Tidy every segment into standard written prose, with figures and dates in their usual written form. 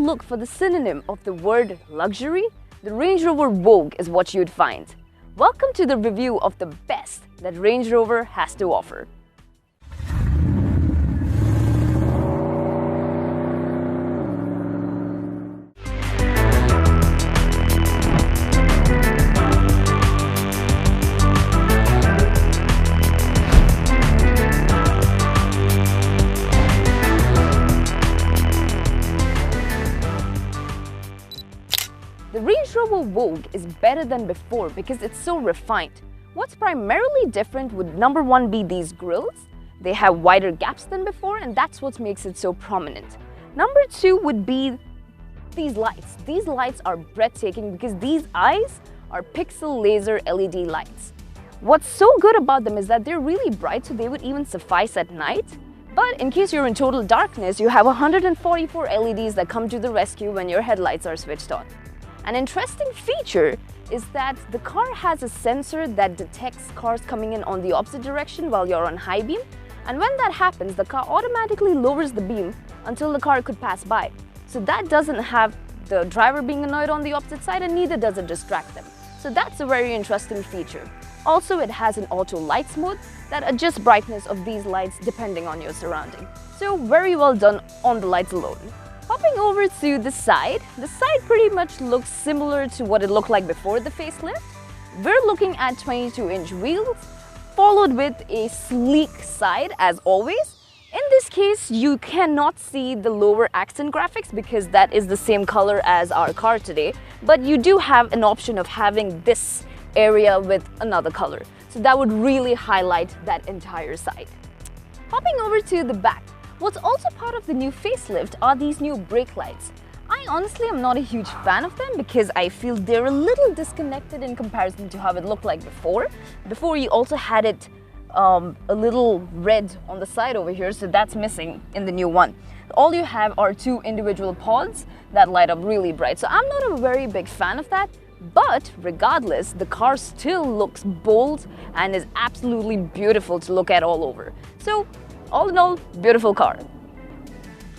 look for the synonym of the word luxury, the Range Rover Vogue is what you'd find. Welcome to the review of the best that Range Rover has to offer. The Range Rover Vogue is better than before because it's so refined. What's primarily different would number one be these grills. They have wider gaps than before and that's what makes it so prominent. Number two would be these lights. These lights are breathtaking because these eyes are pixel laser LED lights. What's so good about them is that they're really bright, so they would even suffice at night. But in case you're in total darkness, you have 144 LEDs that come to the rescue when your headlights are switched on. An interesting feature is that the car has a sensor that detects cars coming in on the opposite direction while you're on high beam, and when that happens, the car automatically lowers the beam until the car could pass by. So that doesn't have the driver being annoyed on the opposite side, and neither does it distract them. So that's a very interesting feature. Also, it has an auto lights mode that adjusts brightness of these lights depending on your surrounding. So very well done on the lights alone. Hopping over to the side pretty much looks similar to what it looked like before the facelift. We're looking at 22-inch wheels, followed with a sleek side as always. In this case, you cannot see the lower accent graphics because that is the same color as our car today, but you do have an option of having this area with another color. So that would really highlight that entire side. Hopping over to the back. What's also part of the new facelift are these new brake lights. I honestly am not a huge fan of them because I feel they're a little disconnected in comparison to how it looked like before. Before you also had it a little red on the side over here, so that's missing in the new one. All you have are two individual pods that light up really bright. So I'm not a very big fan of that, but regardless, the car still looks bold and is absolutely beautiful to look at all over. So all in all, beautiful car.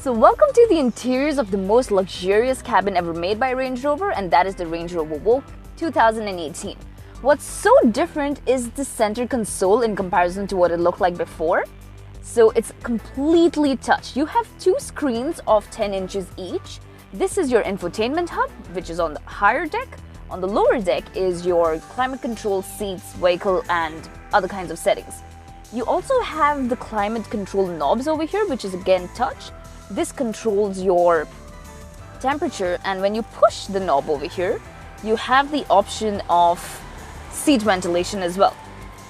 So welcome to the interiors of the most luxurious cabin ever made by Range Rover, and that is the Range Rover Vogue 2018. What's so different is the center console in comparison to what it looked like before. So it's completely touch. You have two screens of 10 inches each. This is your infotainment hub, which is on the higher deck. On the lower deck is your climate control, seats, vehicle, and other kinds of settings. You also have the climate control knobs over here, which is again touch. This controls your temperature, and when you push the knob over here, you have the option of seat ventilation as well.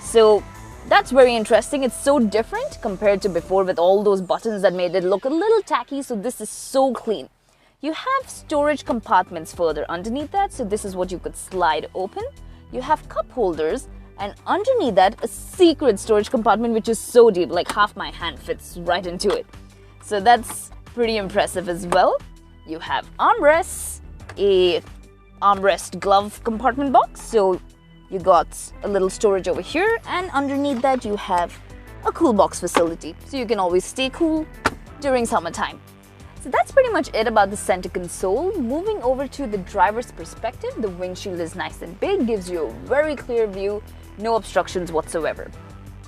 So that's very interesting. It's so different compared to before with all those buttons that made it look a little tacky, so this is so clean. You have storage compartments further underneath that, so this is what you could slide open. You have cup holders, and underneath that, a secret storage compartment which is so deep, like half my hand fits right into it. So that's pretty impressive as well. You have armrests, a armrest glove compartment box, so you got a little storage over here, and underneath that you have a cool box facility, so you can always stay cool during summertime. So that's pretty much it about the center console. Moving over to the driver's perspective, the windshield is nice and big, gives you a very clear view, no obstructions whatsoever.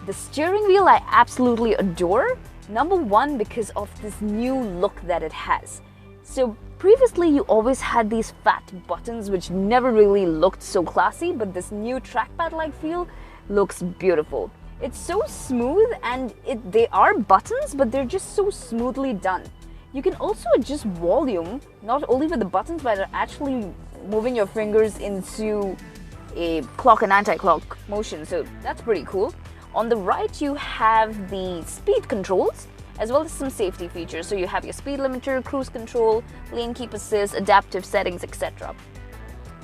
The steering wheel I absolutely adore. Number one, because of this new look that it has. So previously you always had these fat buttons which never really looked so classy, but this new trackpad-like feel looks beautiful. It's so smooth, and they are buttons, but they're just so smoothly done. You can also adjust volume, not only with the buttons, but actually moving your fingers into a clock and anti-clock motion, so that's pretty cool. On the right, you have the speed controls as well as some safety features. So you have your speed limiter, cruise control, lane keep assist, adaptive settings, etc.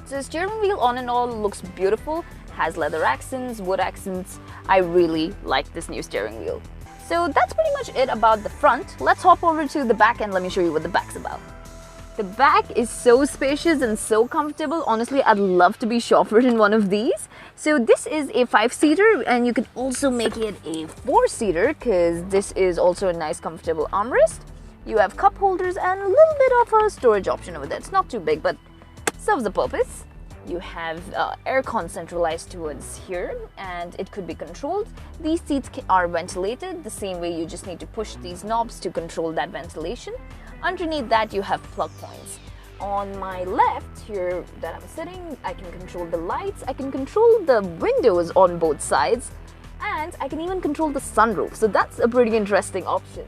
So the steering wheel on and all looks beautiful, has leather accents, wood accents. I really like this new steering wheel. So that's pretty much it about the front. Let's hop over to the back and let me show you what the back's about. The back is so spacious and so comfortable. Honestly, I'd love to be chauffeured in one of these. So this is a 5-seater, and you can also make it a 4-seater because this is also a nice comfortable armrest. You have cup holders and a little bit of a storage option over there. It's not too big, but serves the purpose. You have aircon centralized towards here, and it could be controlled. These seats are ventilated the same way. You just need to push these knobs to control that ventilation. Underneath that, you have plug points. On my left here that I'm sitting, I can control the lights, I can control the windows on both sides, and I can even control the sunroof. So that's a pretty interesting option.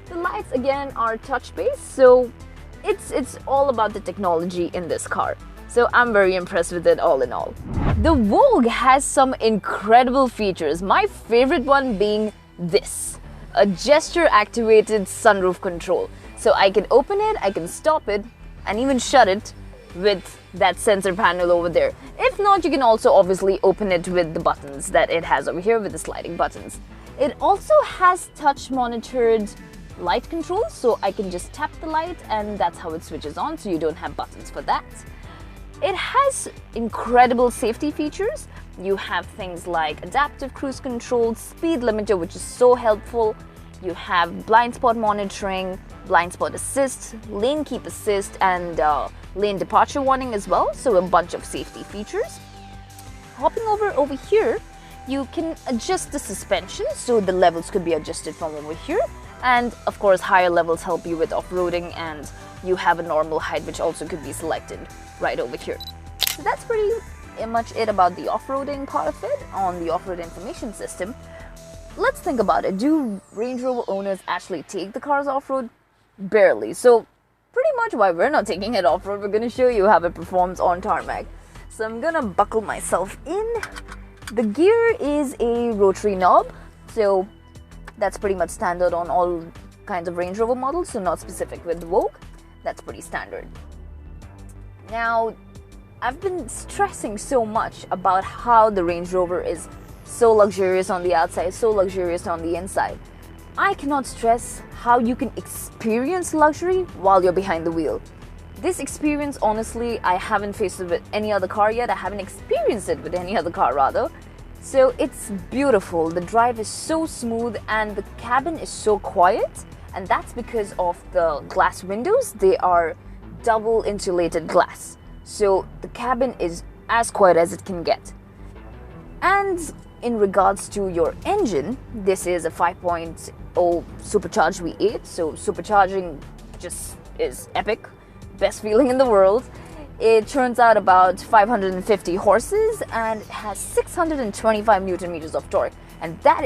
The lights again are touch-based, so it's all about the technology in this car. So I'm very impressed with it all in all. The Vogue has some incredible features, my favorite one being this, a gesture-activated sunroof control. So I can open it, I can stop it, and even shut it with that sensor panel over there. If not, you can also obviously open it with the buttons that it has over here with the sliding buttons. It also has touch monitored light control, so I can just tap the light and that's how it switches on, so you don't have buttons for that. It has incredible safety features. You have things like adaptive cruise control, speed limiter, which is so helpful. You have blind spot monitoring, blind spot assist, lane keep assist, and lane departure warning as well. So a bunch of safety features. Hopping over here, you can adjust the suspension, so the levels could be adjusted from over here. And of course, higher levels help you with off-roading, and you have a normal height which also could be selected right over here. So that's pretty much it about the off-roading part of it on the off-road information system. Let's think about it. Do Range Rover owners actually take the cars off-road? Barely. So pretty much why we're not taking it off-road, we're going to show you how it performs on tarmac. So I'm going to buckle myself in. The gear is a rotary knob, so that's pretty much standard on all kinds of Range Rover models, so not specific with the Vogue. That's pretty standard. Now, I've been stressing so much about how the Range Rover is so luxurious on the outside, so luxurious on the inside. I cannot stress how you can experience luxury while you're behind the wheel. This experience, honestly, I haven't faced it with any other car yet. I haven't experienced it with any other car, rather. So it's beautiful. The drive is so smooth and the cabin is so quiet. And that's because of the glass windows. They are double insulated glass. So the cabin is as quiet as it can get. And in regards to your engine, this is a 5.0 supercharged V8. So supercharging just is epic. Best feeling in the world. It turns out about 550 horses and has 625 Newton meters of torque. And that